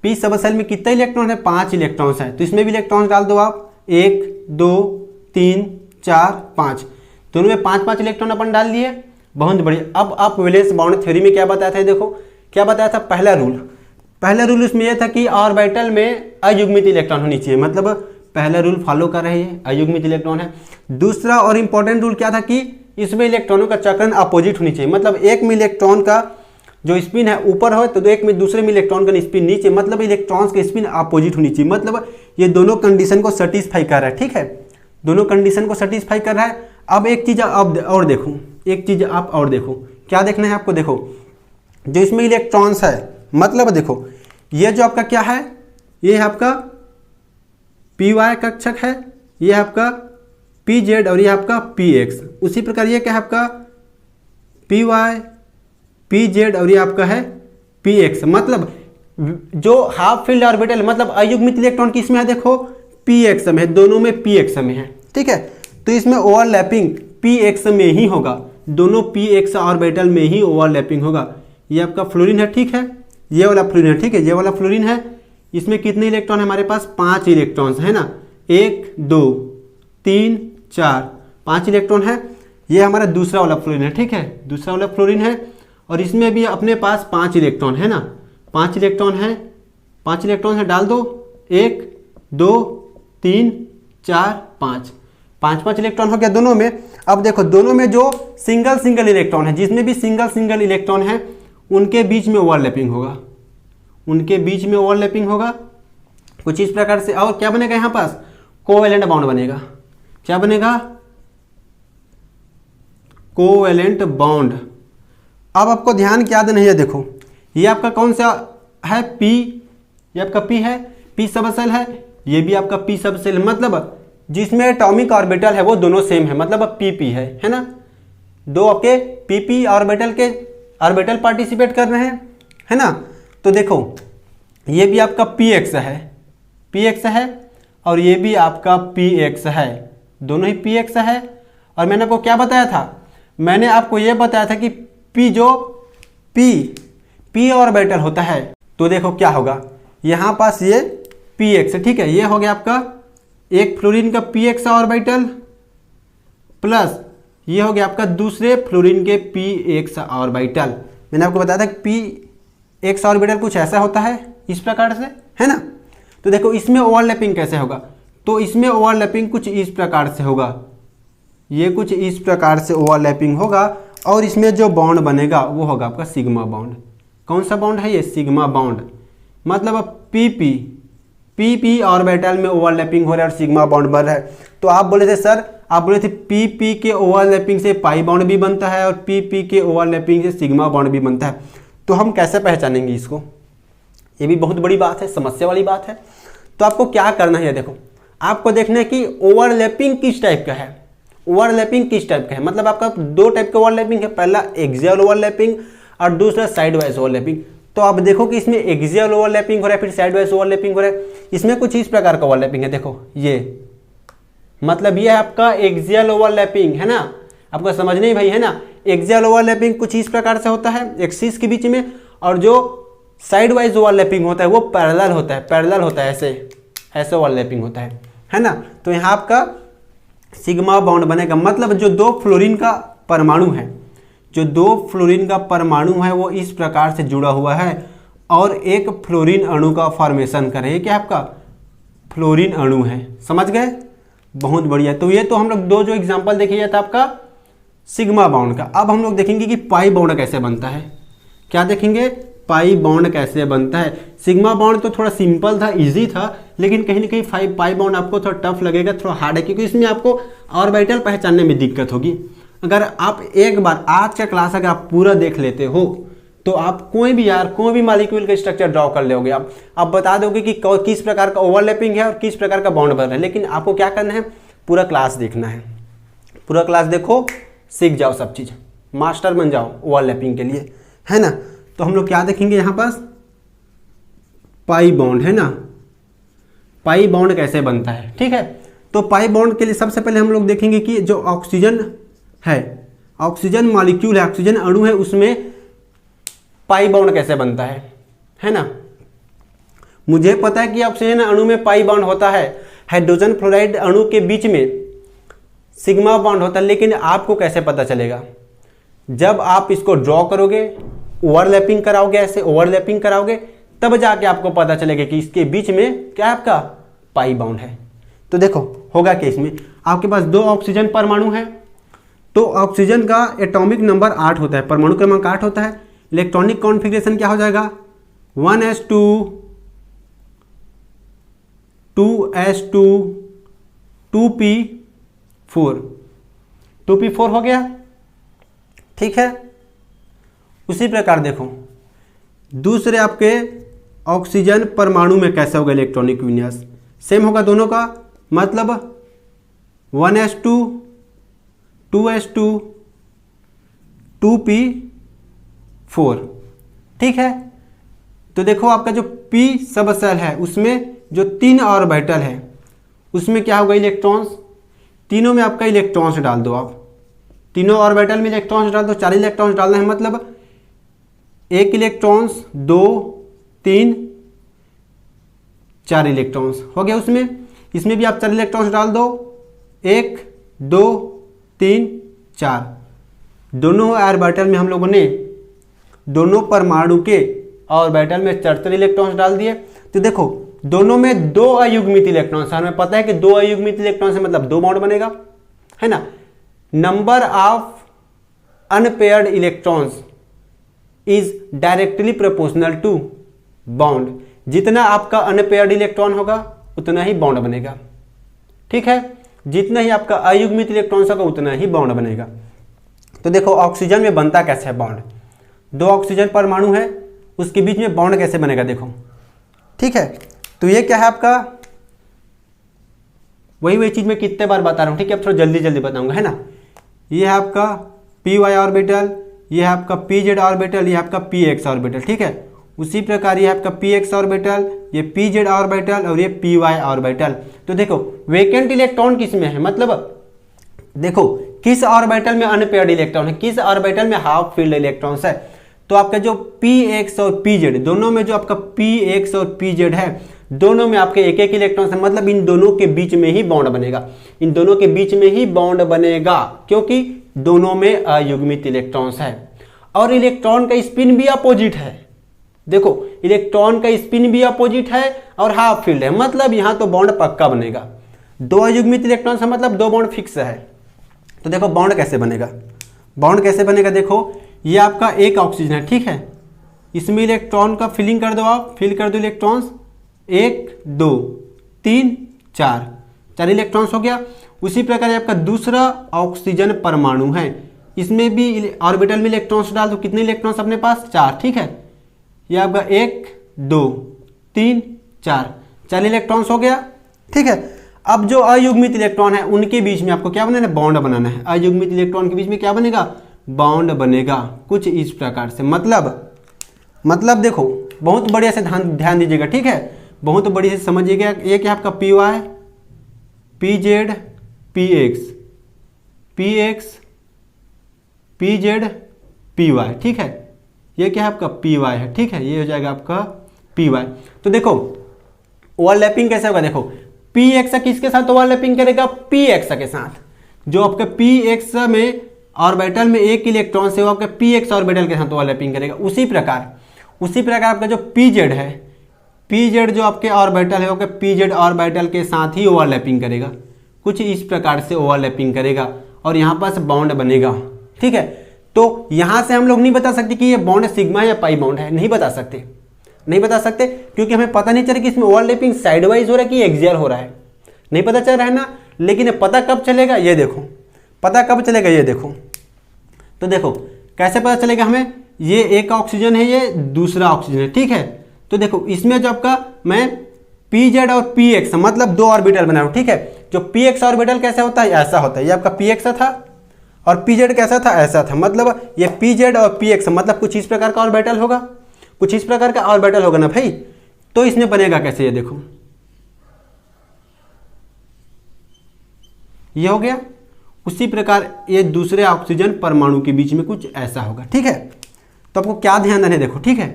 p सबसेल में कितने इलेक्ट्रॉन है, 5 इलेक्ट्रॉन्स है। तो इसमें भी इलेक्ट्रॉन्स डाल दो आप, 1 2 3 4 5, दोनों में 5-5 इलेक्ट्रॉन अपन डाल दिए, बहुत बढ़िया। अब आप वैलेंस बाउंड थ्योरी में क्या बताया था, देखो क्या बताया था, पहला रूल उसमें यह था कि ऑर्बिटल में अयुग्मित इलेक्ट्रॉन होनी चाहिए, मतलब पहला रूल फॉलो कर रहे हैं, अयुग्मित इलेक्ट्रॉन है। दूसरा और इंपॉर्टेंट रूल क्या था कि इसमें इलेक्ट्रॉनों का चक्रण अपोजिट होनी चाहिए, मतलब एक में इलेक्ट्रॉन का जो स्पिन है ऊपर हो तो एक में दूसरे में इलेक्ट्रॉन का स्पिन नीचे, मतलब इलेक्ट्रॉन्स का स्पिन अपोजिट होनी चाहिए। मतलब ये दोनों कंडीशन को सेटिस्फाई कर रहा है, ठीक है, दोनों कंडीशन को सेटिस्फाई कर रहा है। अब एक चीज़ आप और देखो, एक चीज़ आप और देखो, क्या देखना है आपको, देखो जो इसमें इलेक्ट्रॉन्स है, मतलब देखो ये जो आपका क्या है, ये आपका पी वाई कक्षक है, ये आपका पी जेड और ये आपका पी एक्स। उसी प्रकार ये क्या है आपका पी वाई पी जेड और ये आपका है पी एक्स। मतलब जो हाफ फील्ड ऑर्बिटल मतलब अयुग्मित इलेक्ट्रॉन किसमें है, देखो पी एक्स में है, दोनों में पी एक्स में है, ठीक है। तो इसमें ओवरलैपिंग पी एक्स में ही होगा, दोनों पी एक्स ऑर्बिटल में ही ओवरलैपिंग होगा। ये आपका फ्लोरीन है, ठीक है, ये वाला फ्लोरीन है, ठीक है, ये वाला फ्लोरीन है। इसमें कितने इलेक्ट्रॉन है हमारे पास, 5 इलेक्ट्रॉन्स है ना, 1 2 3 4 5 इलेक्ट्रॉन है। ये हमारा दूसरा वाला फ्लोरीन है, ठीक है, दूसरा वाला फ्लोरीन है, और इसमें भी अपने पास 5 इलेक्ट्रॉन है ना, 5 इलेक्ट्रॉन है, 5 इलेक्ट्रॉन है, डाल दो 1 2 3 4 5 इलेक्ट्रॉन हो गया दोनों में। अब देखो दोनों में जो सिंगल इलेक्ट्रॉन है, जिसमें भी सिंगल इलेक्ट्रॉन है उनके बीच में ओवरलैपिंग होगा, उनके बीच में ओवरलैपिंग होगा कुछ इस प्रकार से। और क्या बनेगा यहाँ पास, कोवेलेंट बॉन्ड बनेगा। क्या बनेगा, कोवेलेंट बॉन्ड। अब आपको ध्यान क्या देना है, देखो ये आपका कौन सा है, पी, ये आपका पी है, पी सबसेल है, ये भी आपका पी सबसेल, मतलब जिसमें एटॉमिक ऑर्बिटल है वो दोनों सेम है, मतलब अब पी है ना, दो आपके पी ऑर्बिटल के ऑर्बिटल पार्टिसिपेट कर रहे हैं, है ना। तो देखो ये भी आपका पी एक्स है और ये भी आपका पी एक्स है, दोनों ही पी एक्स है। और मैंने आपको क्या बताया था, मैंने आपको ये बताया था कि पी जो पी ऑर्बिटल होता है, तो देखो क्या होगा, यहाँ पास ये पी एक्स, ठीक है, ये हो गया आपका एक फ्लोरीन का पी एक्स ऑर्बिटल प्लस ये हो गया आपका दूसरे फ्लोरीन के पी एक्स ऑर्बिटल। मैंने आपको बताया था कि पी एक्स ऑर्बिटल कुछ ऐसा होता है इस प्रकार से, है ना। तो देखो इसमें ओवरलैपिंग कैसे होगा, तो इसमें ओवरलैपिंग कुछ इस प्रकार से होगा, ये कुछ इस प्रकार से ओवरलैपिंग होगा, और इसमें जो बॉन्ड बनेगा वो होगा आपका सिग्मा बॉन्ड। कौन सा बॉन्ड है ये, सिग्मा बॉन्ड। मतलब अब पी ऑर्बिटल में ओवरलैपिंग हो रहा है और सिग्मा बॉन्ड बन रहा है। तो आप बोले थे सर, आप बोले थे पी के ओवरलैपिंग से पाई बॉन्ड भी बनता है और पी के ओवरलैपिंग से सिग्मा बॉन्ड भी बनता है, तो हम कैसे पहचानेंगे इसको, ये भी बहुत बड़ी बात है, समस्या वाली बात है। तो आपको क्या करना है, देखो आपको देखना है कि ओवरलैपिंग किस टाइप का है, ओवरलैपिंग किस टाइप का है। मतलब आपका 2 टाइप का ओवरलैपिंग है, पहला एक्सियल ओवरलैपिंग और दूसरा साइड वाइज ओवरलैपिंग। तो आप देखो कि इसमें एक्सियल ओवरलैपिंग हो रहा है, फिर साइड वाइज ओवरलैपिंग हो रहा है। इसमें कुछ इस प्रकार का ओवरलैपिंग है, देखो ये मतलब ये आपका एक्सियल ओवरलैपिंग है ना, आपको समझ नहीं भाई, है ना। एक्सियल ओवरलैपिंग कुछ इस प्रकार से होता है एक्सिस के बीच में, और जो साइड वाइज ओवरलैपिंग होता है वो पैरेलल होता है, ऐसे ओवरलैपिंग होता है ना। तो यहाँ आपका सिग्मा बॉन्ड बनेगा, मतलब जो 2 फ्लोरीन का परमाणु है, जो 2 फ्लोरीन का परमाणु है वो इस प्रकार से जुड़ा हुआ है और एक फ्लोरीन अणु का फॉर्मेशन करे, क्या आपका फ्लोरीन अणु है, समझ गए, बहुत बढ़िया। तो ये तो हम लोग 2 जो एग्जांपल देखिए था आपका सिग्मा बॉन्ड का। अब हम लोग देखेंगे कि पाई बॉन्ड कैसे बनता है। क्या देखेंगे? पाई बॉन्ड कैसे बनता है। सिग्मा बॉन्ड तो थोड़ा सिंपल था, इजी था, लेकिन कहीं ना कहीं पाई बॉन्ड आपको थोड़ा टफ लगेगा, थोड़ा हार्ड है, क्योंकि इसमें आपको ऑर्बिटल पहचानने में दिक्कत होगी। अगर आप एक बार आज का क्लास अगर आप पूरा देख लेते हो तो आप कोई भी मॉलिक्यूल का स्ट्रक्चर ड्रॉ कर लोगे। आप बता दोगे कि किस प्रकार का ओवरलैपिंग है और किस प्रकार का बॉन्ड बन रहा है। लेकिन आपको क्या करना है? पूरा क्लास देखना है। पूरा क्लास देखो, सीख जाओ सब चीज़, मास्टर बन जाओ ओवरलैपिंग के लिए, है ना। तो हम लोग क्या देखेंगे यहाँ पास? पाई बॉन्ड, है ना। पाई बॉन्ड कैसे बनता है, ठीक है। तो पाई बॉन्ड के लिए सबसे पहले हम लोग देखेंगे कि जो ऑक्सीजन है, ऑक्सीजन मॉलिक्यूल है, ऑक्सीजन अणु है, उसमें पाई बॉन्ड कैसे बनता है ना। मुझे पता है कि ऑक्सीजन अणु में पाई बॉन्ड होता है, हाइड्रोजन फ्लोराइड अणु के बीच में सिग्मा बॉन्ड होता है, लेकिन आपको कैसे पता चलेगा? जब आप इसको ड्रॉ करोगे, ओवरलैपिंग कराओगे, ऐसे ओवरलैपिंग कराओगे, तब जाके आपको पता चलेगा कि इसके बीच में क्या है, आपका पाई बॉन्ड है। तो देखो होगा क्या, इसमें आपके पास 2 ऑक्सीजन परमाणु है, तो ऑक्सीजन का एटॉमिक नंबर 8 होता है, परमाणु क्रमांक 8 होता है। इलेक्ट्रॉनिक कॉन्फ़िगरेशन क्या हो जाएगा? 1s2 2s2 2p4 2p4 हो गया, ठीक है। उसी प्रकार देखो दूसरे आपके ऑक्सीजन परमाणु में कैसा होगा इलेक्ट्रॉनिक विन्यास? सेम होगा दोनों का, मतलब 1s2 2s2 2p4, ठीक है। तो देखो आपका जो p सब सेल है उसमें जो 3 ऑर्बिटल है उसमें क्या होगा? इलेक्ट्रॉन्स, तीनों में आपका इलेक्ट्रॉन्स डाल दो। आप तीनों ऑर्बिटल में इलेक्ट्रॉन्स डाल दो, 4 इलेक्ट्रॉन्स डालना है, मतलब 1 इलेक्ट्रॉन्स 2 3 4 इलेक्ट्रॉन्स हो गया उसमें। इसमें भी आप 4 इलेक्ट्रॉन्स डाल दो, 1 2 3 4। दोनों ऑर्बिटल में हम लोगों ने दोनों परमाणु के ऑर्बिटल में 4 इलेक्ट्रॉन्स डाल दिए। तो देखो दोनों में 2 अयुग्मित इलेक्ट्रॉन्स, हमें पता है कि 2 अयुग्मित इलेक्ट्रॉन से मतलब 2 बॉन्ड बनेगा, है ना। Number of unpaired electrons is directly proportional to bond. जितना आपका अनपेयर्ड इलेक्ट्रॉन होगा उतना ही बॉन्ड बनेगा, ठीक है। जितना ही आपका अयुग्मित इलेक्ट्रॉन्स होगा उतना ही बॉन्ड बनेगा। तो देखो ऑक्सीजन में बनता कैसे है बॉन्ड? 2 ऑक्सीजन परमाणु है, उसके बीच में बॉन्ड कैसे बनेगा देखो, ठीक है। तो ये क्या है आपका? वही चीज मैं कितने बार बता रहा हूँ, ठीक है। अब थोड़ा जल्दी जल्दी बताऊंगा, है ना। ये है आपका py ऑर्बिटल, ये है आपका pz ऑर्बिटल, ये है आपका px ऑर्बिटल, ठीक है। उसी प्रकार ये है आपका px ऑर्बिटल, ये pz ऑर्बिटल और ये py ऑर्बिटल। तो देखो वेकेंट इलेक्ट्रॉन किस में है, मतलब देखो किस ऑर्बिटल में अनपेयर्ड इलेक्ट्रॉन है, किस ऑर्बिटल में हाफ फील्ड इलेक्ट्रॉन्स है। तो आपका जो px और pz दोनों में जो आपका px और pz है दोनों में आपके एक एक इलेक्ट्रॉन है, मतलब इन दोनों के बीच में ही बॉन्ड बनेगा, इन दोनों के बीच में ही बॉन्ड बनेगा, क्योंकि दोनों में अयुग्मित इलेक्ट्रॉन्स है। और इलेक्ट्रॉन का स्पिन भी अपोजिट है, देखो इलेक्ट्रॉन का स्पिन भी अपोजिट है और हाफ फील्ड है, मतलब यहां तो बॉन्ड पक्का बनेगा। 2 अयुग्मित इलेक्ट्रॉन है मतलब 2 बॉन्ड फिक्स है। तो देखो बॉन्ड कैसे बनेगा, बॉन्ड कैसे बनेगा? देखो ये आपका एक ऑक्सीजन है, ठीक है। इसमें इलेक्ट्रॉन का फिलिंग कर दो, आप फिल कर दो इलेक्ट्रॉन्स, 1 2 3 4 इलेक्ट्रॉन्स हो गया। उसी प्रकार आपका दूसरा ऑक्सीजन परमाणु है, इसमें भी ऑर्बिटल में इलेक्ट्रॉन्स डाल दो, कितने इलेक्ट्रॉन्स अपने पास? 4, ठीक है। ये आपका 1 2 3 4 इलेक्ट्रॉन्स हो गया, ठीक है। अब जो अयुग्मित इलेक्ट्रॉन है उनके बीच में आपको क्या बनाना है? बॉन्ड बनाना है। अयुग्मित इलेक्ट्रॉन के बीच में क्या बनेगा? बॉन्ड बनेगा, कुछ इस प्रकार से। मतलब देखो बहुत बढ़िया से ध्यान दीजिएगा, ठीक है, बहुत बढ़िया से समझिएगा। ये क्या आपका py pz px px pz py, ठीक है। ये क्या है आपका py है, ठीक है। ये हो जाएगा आपका py। तो देखो ओवरलैपिंग कैसे होगा? देखो px किसके साथ ओवरलैपिंग करेगा? px के साथ। जो आपके px में ऑर्बिटल में एक इलेक्ट्रॉन से वो आपके px ऑर्बिटल के साथ ओवरलैपिंग करेगा। उसी प्रकार आपका जो pz है, pz जो आपके ऑर्बिटल है वो आपके pz ऑर्बिटल के साथ ही ओवरलैपिंग करेगा, कुछ इस प्रकार से ओवरलैपिंग करेगा और यहाँ पास बॉन्ड बनेगा, ठीक है। तो यहां से हम लोग नहीं बता सकते कि ये बॉन्ड सिग्मा या पाई बॉन्ड है, नहीं बता सकते, नहीं बता सकते, क्योंकि हमें पता नहीं चल रहा कि इसमें ओवरलैपिंग साइडवाइज हो रहा है कि एक्सियल हो रहा है, नहीं पता चल रहा है ना। लेकिन पता कब चलेगा, ये देखो, पता कब चलेगा, ये देखो। तो देखो कैसे पता चलेगा हमें, ये एक ऑक्सीजन है, ये दूसरा ऑक्सीजन है, ठीक है। तो देखो इसमें जो आपका मैं pz और px मतलब दो ऑर्बिटल बना रहा हूं, ठीक है। जो px ऑर्बिटल कैसा होता है, ऐसा होता है, ये आपका px था और pz कैसा था, ऐसा था। मतलब ये pz और px मतलब कुछ इस प्रकार का ऑर्बिटल होगा, कुछ इस प्रकार का ऑर्बिटल होगा ना भाई। तो इसमें बनेगा कैसे, ये देखो, ये हो गया। उसी प्रकार ये दूसरे ऑक्सीजन परमाणु के बीच में कुछ ऐसा होगा, ठीक है। तो आपको क्या ध्यान देना है, देखो, ठीक है।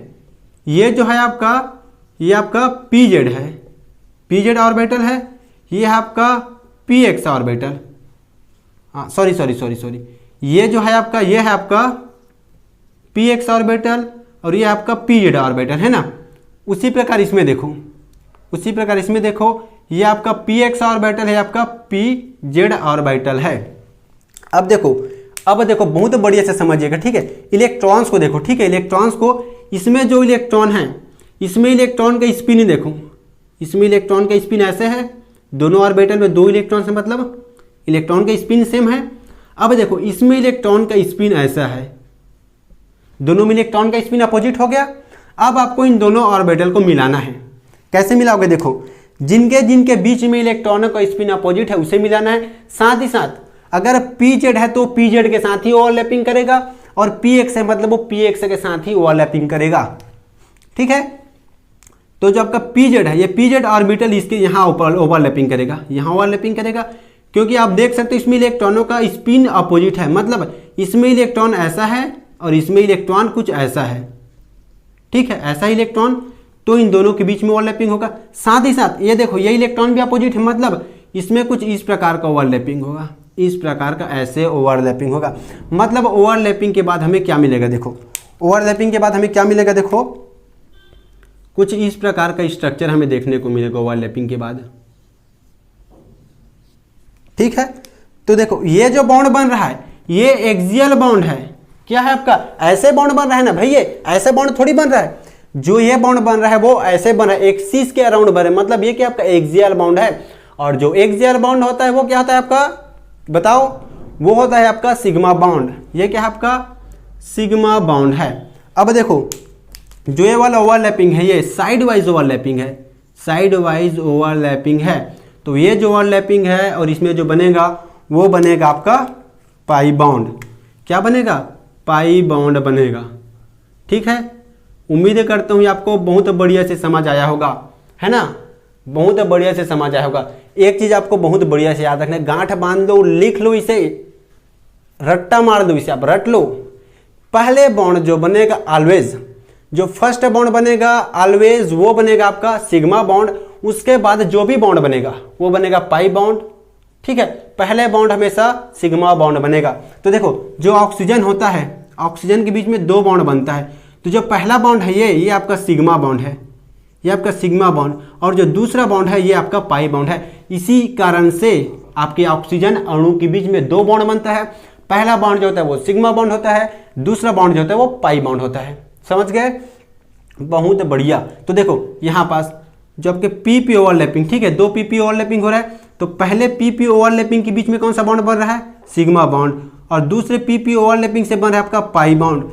ये जो है आपका, ये आपका pz है, pz ऑर्बिटल है, ये है आपका px ऑर्बिटल, हाँ सॉरी, ये जो है आपका, ये है आपका px ऑर्बिटल और ये आपका pz ऑर्बिटल है ना। उसी प्रकार इसमें देखो, उसी प्रकार इसमें देखो, ये आपका px ऑर्बिटल है, आपका pz ऑर्बिटल है। अब देखो बहुत बढ़िया से समझिएगा, ठीक है। इलेक्ट्रॉन्स को देखो, ठीक है, इलेक्ट्रॉन्स को, इसमें जो इलेक्ट्रॉन है, इसमें इलेक्ट्रॉन का स्पिन देखो, इसमें इलेक्ट्रॉन का स्पिन ऐसे है, दोनों ऑर्बिटल में दो इलेक्ट्रॉन है, मतलब इलेक्ट्रॉन का स्पिन सेम है। अब देखो इसमें इलेक्ट्रॉन का स्पिन ऐसा है, दोनों में इलेक्ट्रॉन का स्पिन अपोजिट हो गया। अब आपको इन दोनों ऑर्बिटल को मिलाना है। कैसे मिलाओगे, देखो, जिनके जिनके बीच में इलेक्ट्रॉनों का स्पिन अपोजिट है उसे मिलाना है। साथ ही साथ अगर pz है तो pz के साथ ही ओवरलैपिंग करेगा, और px है मतलब वो px के साथ ही ओवरलैपिंग करेगा, ठीक है। तो जो आपका pz है, ये pz ऑर्बिटल इसके यहाँ ओवरलैपिंग करेगा, यहाँ ओवरलैपिंग करेगा, क्योंकि आप देख सकते हो इसमें इलेक्ट्रॉनों का स्पिन अपोजिट है, मतलब इसमें इलेक्ट्रॉन ऐसा है और इसमें इलेक्ट्रॉन कुछ ऐसा है, ठीक है, ऐसा इलेक्ट्रॉन। तो इन दोनों के बीच में ओवरलैपिंग होगा। साथ ही साथ ये देखो, ये इलेक्ट्रॉन भी अपोजिट है, मतलब इसमें कुछ इस प्रकार का ओवरलैपिंग होगा, इस प्रकार का ऐसे ओवरलैपिंग होगा। मतलब ओवरलैपिंग के बाद हमें क्या मिलेगा, देखो, ओवरलैपिंग के बाद हमें क्या मिलेगा, देखो, कुछ इस प्रकार का स्ट्रक्चर हमें देखने को मिलेगा ओवरलैपिंग के बाद, ठीक है। तो देखो ये जो बॉन्ड बन रहा है ये एक्सियल बॉन्ड है, क्या है आपका, ऐसे बॉन्ड बन रहा है ना भाई, ये ऐसे बॉन्ड थोड़ी बन रहा है, जो ये बॉन्ड बन रहा है वो ऐसे बन रहा है, एक्सिस के अराउंड बन रहा है, मतलब ये क्या आपका एक्सियल बॉन्ड है। और जो एक्सियल बॉन्ड होता है वो क्या होता है आपका, बताओ, वो होता है आपका सिग्मा बॉन्ड। ये क्या है आपका, सिग्मा बॉन्ड है। अब देखो जो ये वाला ओवरलैपिंग है ये साइड वाइज ओवरलैपिंग है, साइड वाइज ओवरलैपिंग है। तो ये जो ओवरलैपिंग है और इसमें जो बनेगा वो बनेगा आपका पाई बॉन्ड। क्या बनेगा, पाई बॉन्ड बनेगा, ठीक है। उम्मीद करता हूँ आपको बहुत बढ़िया से समझ आया होगा, है ना, बहुत बढ़िया से समझ आया होगा। एक चीज आपको बहुत बढ़िया से याद रखना है, गांठ बांध लो, लिख लो इसे, रट्टा मार दो इसे, आप रट लो। पहले बॉन्ड जो बनेगा ऑलवेज, जो फर्स्ट बॉन्ड बनेगा ऑलवेज वो बनेगा आपका सिग्मा बॉन्ड। उसके बाद जो भी बॉन्ड बनेगा वो बनेगा पाई बॉन्ड, ठीक है। पहले बॉन्ड हमेशा सिग्मा बॉन्ड बनेगा। तो देखो जो ऑक्सीजन होता है, ऑक्सीजन के बीच में दो बॉन्ड बनता है, तो जो पहला बॉन्ड है ये आपका सिग्मा बॉन्ड है, ये आपका सिग्मा बॉन्ड, और जो दूसरा बॉन्ड है ये आपका पाई बॉन्ड है। इसी कारण से आपके ऑक्सीजन अणु के बीच में दो बॉन्ड बनता है। पहला बॉन्ड जो होता है वो सिग्मा बॉन्ड होता है, दूसरा बॉन्ड जो होता है वो पाई बॉन्ड होता है। समझ गए, बहुत बढ़िया। तो देखो यहाँ पास जो आपके पीपी ओवरलैपिंग, ठीक है, दो पीपी ओवरलैपिंग हो रहा है। तो पहले पीपी ओवरलैपिंग के बीच में कौन सा बॉन्ड बन रहा है, सिग्मा बॉन्ड, और दूसरे पीपी ओवरलैपिंग से बन रहा है आपका पाई बॉन्ड।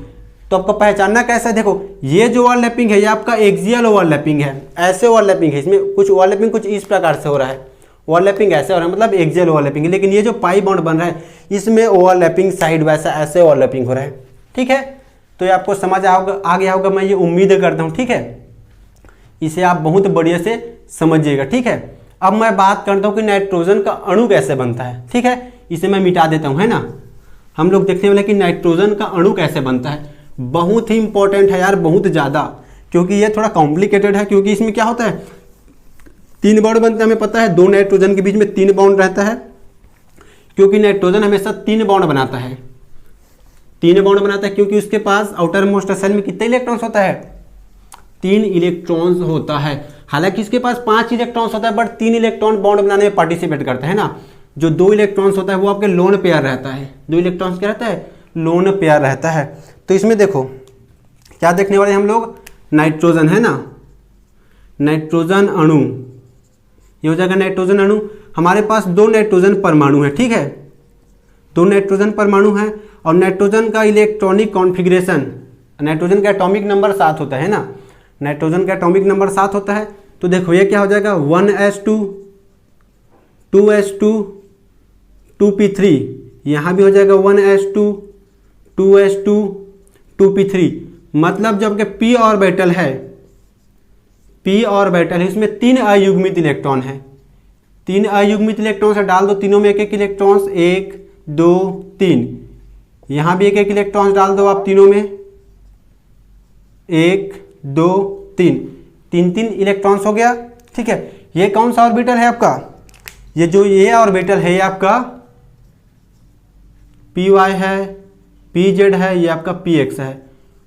तो आपको पहचानना कैसा है, देखो ये जो ओवरलैपिंग है ये आपका एक्सियल ओवरलैपिंग है, ऐसे ओवरलैपिंग है, इसमें कुछ ओवरलैपिंग कुछ इस प्रकार से हो रहा है, ओवरलैपिंग ऐसे हो रहा है, मतलब एक्सियल ओवरलैपिंग। लेकिन ये जो पाई बॉन्ड बन रहा है इसमें ओवरलैपिंग साइड वैसा ऐसे ओवरलैपिंग हो रहा है, ठीक है। तो ये आपको समझ आ गया होगा, मैं ये उम्मीद करता हूँ, ठीक है। इसे आप बहुत बढ़िया से समझिएगा, ठीक है। अब मैं बात करता हूँ कि नाइट्रोजन का अणु कैसे बनता है, ठीक है। इसे मैं मिटा देता हूँ, है ना। हम लोग देखने वाले कि नाइट्रोजन का अणु कैसे बनता है, बहुत ही इंपॉर्टेंट है यार, बहुत ज़्यादा, क्योंकि ये थोड़ा कॉम्प्लिकेटेड है। क्योंकि इसमें क्या होता है, तीन बॉन्ड बनते हैं, हमें पता है, दो नाइट्रोजन के बीच में तीन बॉन्ड रहता है, क्योंकि नाइट्रोजन हमेशा तीन बॉन्ड बनाता है, तीन बॉन्ड बनाता है, क्योंकि उसके पास आउटर मोस्ट सेल में कितने इलेक्ट्रॉन्स होता है, 3 इलेक्ट्रॉन्स होता है। हालांकि इसके पास 5 इलेक्ट्रॉन्स होता है, बट 3 इलेक्ट्रॉन बॉन्ड बनाने में पार्टिसिपेट करता है ना। जो 2 इलेक्ट्रॉन्स होता है वो आपके लोन पेयर रहता है, 2 इलेक्ट्रॉन्स क्या रहता है, लोन पेयर रहता है। तो इसमें देखो क्या देखने वाले हम लोग, नाइट्रोजन है ना, नाइट्रोजन अणु, ये हो जाएगा नाइट्रोजन अणु। हमारे पास 2 नाइट्रोजन परमाणु है, ठीक है, 2 नाइट्रोजन परमाणु है और नाइट्रोजन का इलेक्ट्रॉनिक कॉन्फ़िगरेशन, नाइट्रोजन का एटॉमिक नंबर 7 होता है ना, नाइट्रोजन का एटॉमिक नंबर 7 होता है। तो देखो ये क्या हो जाएगा 1s2 2s2 2p3, यहाँ भी हो जाएगा 1s2 2s2 2p3। मतलब जब कि p ऑर्बिटल है, p ऑर्बिटल है, इसमें 3 अयुग्मित इलेक्ट्रॉन है, 3 अयुग्मित इलेक्ट्रॉन से डाल दो, तीनों में एक एक इलेक्ट्रॉन्स, 1 2 3, यहाँ भी एक एक इलेक्ट्रॉन्स डाल दो आप तीनों में, 1 2 3, 3 इलेक्ट्रॉन्स हो गया, ठीक है। ये कौन सा ऑर्बिटल है आपका, ये जो ये ऑर्बिटल है ये आपका py है, pz है, ये आपका px है।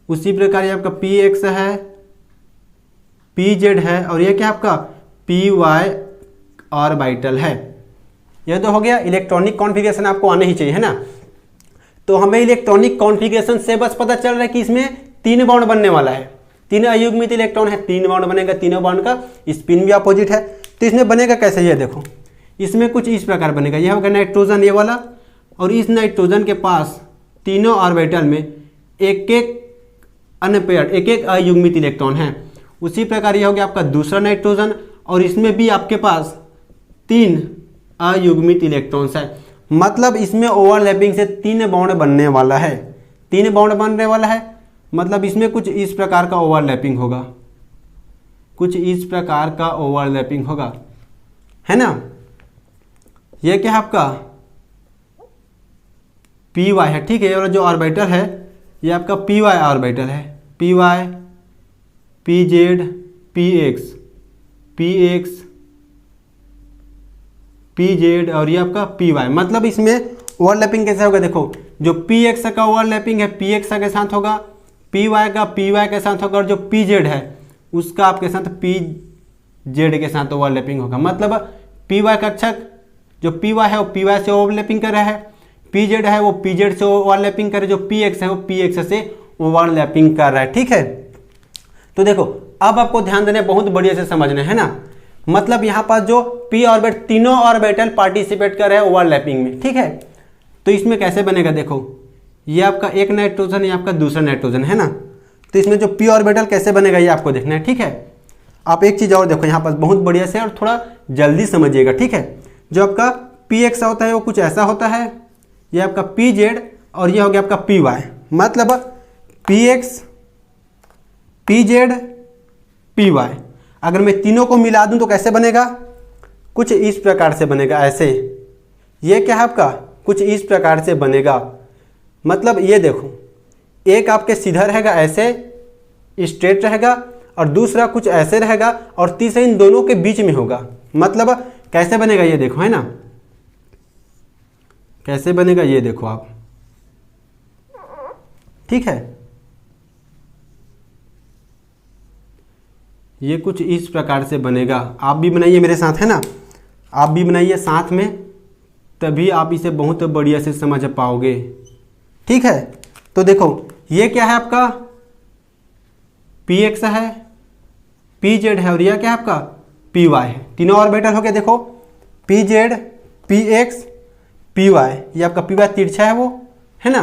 उसी प्रकार ये आपका px है, pz है और ये क्या आपका py ऑर्बिटल है। ये तो हो गया इलेक्ट्रॉनिक कॉन्फ़िगरेशन, आपको आने ही चाहिए है ना। तो हमें इलेक्ट्रॉनिक कॉन्फ़िगरेशन से बस पता चल रहा है कि इसमें 3 बॉन्ड बनने वाला है, 3 अयुग्मित इलेक्ट्रॉन है, 3 बॉन्ड बनेगा, तीनों बॉन्ड का स्पिन भी अपोजिट है। तो इसमें बनेगा कैसे, ये देखो इसमें कुछ इस प्रकार बनेगा, यह होगा नाइट्रोजन ये वाला, और इस नाइट्रोजन के पास तीनों ऑर्बिटल में एक एक अनपेयर्ड, एक एक अयुग्मित इलेक्ट्रॉन है। उसी प्रकार यह हो गया आपका दूसरा नाइट्रोजन और इसमें भी आपके पास 3 अयुग्मित इलेक्ट्रॉन्स है। मतलब इसमें ओवरलैपिंग से 3 बॉन्ड बनने वाला है, 3 बॉन्ड बनने वाला है। मतलब इसमें कुछ इस प्रकार का ओवरलैपिंग होगा, कुछ इस प्रकार का ओवरलैपिंग होगा, है ना। ये क्या है आपका py है, ठीक है। और जो ऑर्बिटल है ये आपका py ऑर्बिटल है, py pz px px pz और ये आपका py। मतलब इसमें ओवरलैपिंग कैसे होगा, देखो जो px का ओवरलैपिंग है px के साथ होगा, py का py के साथ होगा, और जो pz है उसका आपके साथ pz के साथ ओवरलैपिंग होगा। मतलब py कक्षक जो py है वो py से ओवरलैपिंग कर रहा है, pz है वो pz से ओवरलैपिंग कर रहा है, जो px है वो px से ओवरलैपिंग कर रहा है, ठीक है। तो देखो अब आपको ध्यान देना है, बहुत बढ़िया से समझना है ना। मतलब यहाँ पर जो p ऑर्बिट, तीनों ऑर्बिटल पार्टिसिपेट कर रहे हैं ओवरलैपिंग में, ठीक है। तो इसमें कैसे बनेगा, देखो ये आपका एक नाइट्रोजन, ये आपका दूसरा नाइट्रोजन है ना। तो इसमें जो p ऑर्बिटल कैसे बनेगा ये आपको देखना है, ठीक है। आप एक चीज़ और देखो यहाँ पर बहुत बढ़िया से और थोड़ा जल्दी समझिएगा, ठीक है। जो आपका px होता है वो कुछ ऐसा होता है, ये आपका pz और ये हो गया आपका py। मतलब px pz py, अगर मैं तीनों को मिला दूं तो कैसे बनेगा, कुछ इस प्रकार से बनेगा, ऐसे। ये क्या है आपका कुछ इस प्रकार से बनेगा। मतलब ये देखो एक आपके सीधा रहेगा, ऐसे स्ट्रेट रहेगा, और दूसरा कुछ ऐसे रहेगा, और तीसरा इन दोनों के बीच में होगा। मतलब कैसे बनेगा ये देखो, है ना, कैसे बनेगा ये देखो आप, ठीक है। ये कुछ इस प्रकार से बनेगा। आप भी बनाइए मेरे साथ, है ना, आप भी बनाइए साथ में, तभी आप इसे बहुत बढ़िया से समझ पाओगे, ठीक है। तो देखो ये क्या है आपका px है, pz है और यह क्या है आपका py है। तीनों ऑर्बिटल हो गया, देखो pz px py, ये आपका py तिरछा है वो, है ना।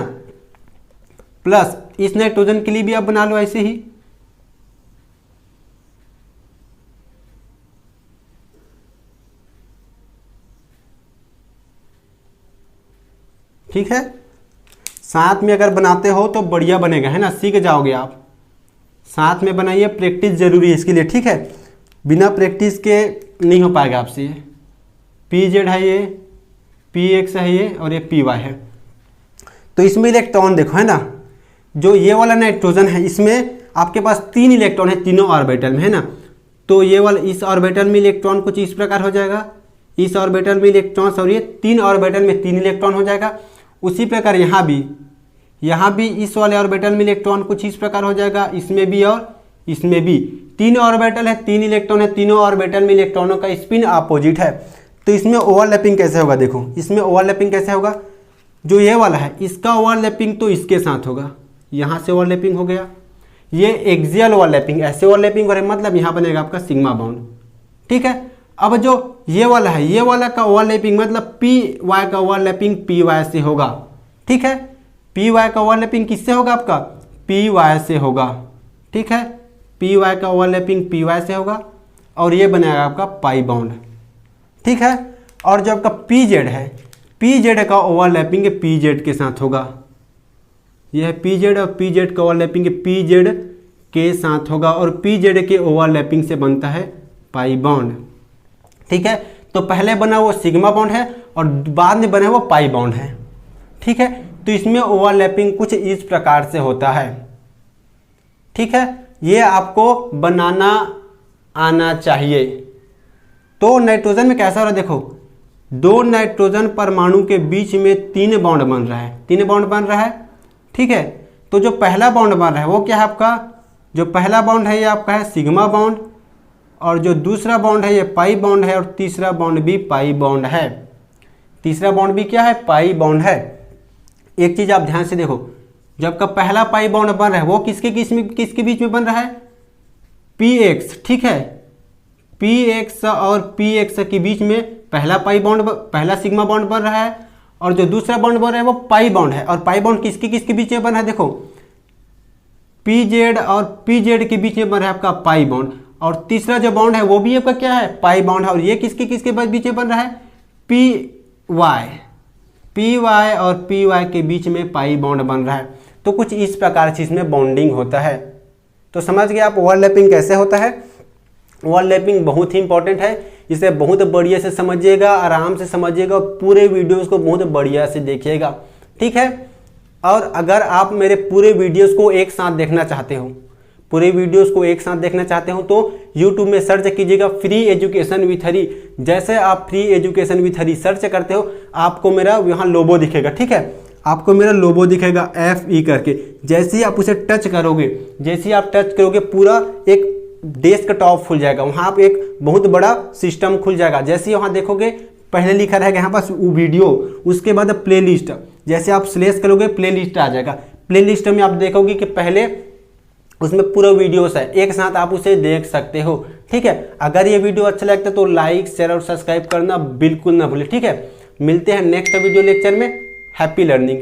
प्लस इस नाइट्रोजन के लिए भी आप बना लो ऐसे ही, ठीक है। साथ में अगर बनाते हो तो बढ़िया बनेगा, है ना, सीख जाओगे आप। साथ में बनाइए, प्रैक्टिस जरूरी है इसके लिए, ठीक है। बिना प्रैक्टिस के नहीं हो पाएगा आपसे। ये pz है, ये px है ये, और ये py है। तो इसमें इलेक्ट्रॉन देखो, है ना, जो ये वाला नाइट्रोजन है इसमें आपके पास 3 इलेक्ट्रॉन है तीनों ऑर्बिटल में, है ना। तो ये वाला इस ऑर्बिटल में इलेक्ट्रॉन कुछ इस प्रकार हो जाएगा, इस ऑर्बिटल में इलेक्ट्रॉन, और ये 3 ऑर्बिटल में 3 इलेक्ट्रॉन हो जाएगा। उसी प्रकार यहाँ भी इस वाले ऑर्बिटल में इलेक्ट्रॉन कुछ इस प्रकार हो जाएगा, इसमें भी और इसमें भी। 3 ऑर्बिटल है, 3 इलेक्ट्रॉन है, तीनों ऑर्बिटल में इलेक्ट्रॉनों का स्पिन अपोजिट है। तो इसमें ओवरलैपिंग कैसे होगा, देखो इसमें ओवरलैपिंग कैसे होगा। जो ये वाला है इसका ओवरलैपिंग तो इसके साथ होगा, यहाँ से ओवरलैपिंग हो गया। ये एक्सियल ओवरलैपिंग, ऐसे ओवरलैपिंग हो रहा है, मतलब यहाँ बनेगा आपका सिग्मा बॉन्ड, ठीक है। अब जो ये वाला है, ये वाला का ओवरलैपिंग मतलब पी वाई का ओवरलैपिंग पी वाई से होगा, ठीक है। पी वाई का ओवरलैपिंग किससे होगा आपका, पी वाई से होगा, ठीक है। पी वाई का ओवरलैपिंग पी वाई से होगा और ये बनेगा आपका पाई बॉन्ड, ठीक है। और जो आपका पी जेड है, पी जेड का ओवरलैपिंग पी जेड के साथ होगा, यह है पी जेड और पी जेड का ओवरलैपिंग पी जेड के साथ होगा और पी जेड के ओवरलैपिंग से बनता है पाई बॉन्ड, ठीक है। तो पहले बना वो सिग्मा बॉन्ड है और बाद में बना वो पाई बॉन्ड है, ठीक है। तो इसमें ओवरलैपिंग कुछ इस प्रकार से होता है, ठीक है। ये आपको बनाना आना चाहिए। तो नाइट्रोजन में कैसा हो रहा है, देखो 2 नाइट्रोजन परमाणु के बीच में 3 बॉन्ड बन रहा है, 3 बॉन्ड बन रहा है, ठीक है। तो जो पहला बॉन्ड बन रहा है वो क्या है आपका, जो पहला बॉन्ड है ये आपका है सिग्मा बॉन्ड और जो दूसरा बॉन्ड है ये पाई बॉन्ड है और तीसरा बॉन्ड भी पाई बॉन्ड है, तीसरा बॉन्ड भी क्या है, पाई बॉन्ड है। एक चीज आप ध्यान से देखो, जब का पहला पाई बॉन्ड बन रहा है वो किसके किसके बीच में बन रहा है, पीएक्स, ठीक है। पीएक्स और पीएक्स के बीच में पहला पाई बॉन्ड, पहला सिग्मा बॉन्ड बन रहा है और जो दूसरा बॉन्ड बन रहा है वो पाई बॉन्ड है। और पाई बॉन्ड किसके किसके बीच में बन रहा है, देखो पीजेड और पीजेड के बीच में बन रहा है आपका पाई बॉन्ड और तीसरा जो बॉन्ड है वो भी आपका क्या है, पाई बॉन्ड है। और ये किसके किसके बीच में बन रहा है, पी वाई और पी वाई के बीच में पाई बॉन्ड बन रहा है। तो कुछ इस प्रकार से इसमें बॉन्डिंग होता है। तो समझ गए आप ओवरलैपिंग कैसे होता है। ओवरलैपिंग बहुत ही इंपॉर्टेंट है, इसे बहुत बढ़िया से समझिएगा, आराम से समझिएगा, पूरे वीडियोस को बहुत बढ़िया से देखिएगा, ठीक है। और अगर आप मेरे पूरे वीडियोस को एक साथ देखना चाहते हो, पूरे वीडियोस को एक साथ देखना चाहते हो तो YouTube में सर्च कीजिएगा फ्री एजुकेशन विथ हरी। जैसे आप free education with Hari search करते हो आपको मेरा यहाँ लोगो दिखेगा, ठीक है। आपको मेरा लोगो दिखेगा FE करके। जैसे ही आप उसे टच करोगे, जैसे ही आप टच करोगे पूरा एक डेस्कटॉप खुल जाएगा, वहाँ आप एक बहुत बड़ा सिस्टम खुल जाएगा। जैसे ही वहाँ देखोगे पहले लिखा रहेगा यहाँ पास वीडियो, उसके बाद प्लेलिस्ट, जैसे आप स्लेश करोगे प्लेलिस्ट आ जाएगा। प्लेलिस्ट में आप देखोगे कि पहले उसमें पूरा वीडियोस है, एक साथ आप उसे देख सकते हो, ठीक है। अगर ये वीडियो अच्छा लगता है तो लाइक शेयर और सब्सक्राइब करना बिल्कुल ना भूलें, ठीक है। मिलते हैं नेक्स्ट वीडियो लेक्चर में। Happy learning.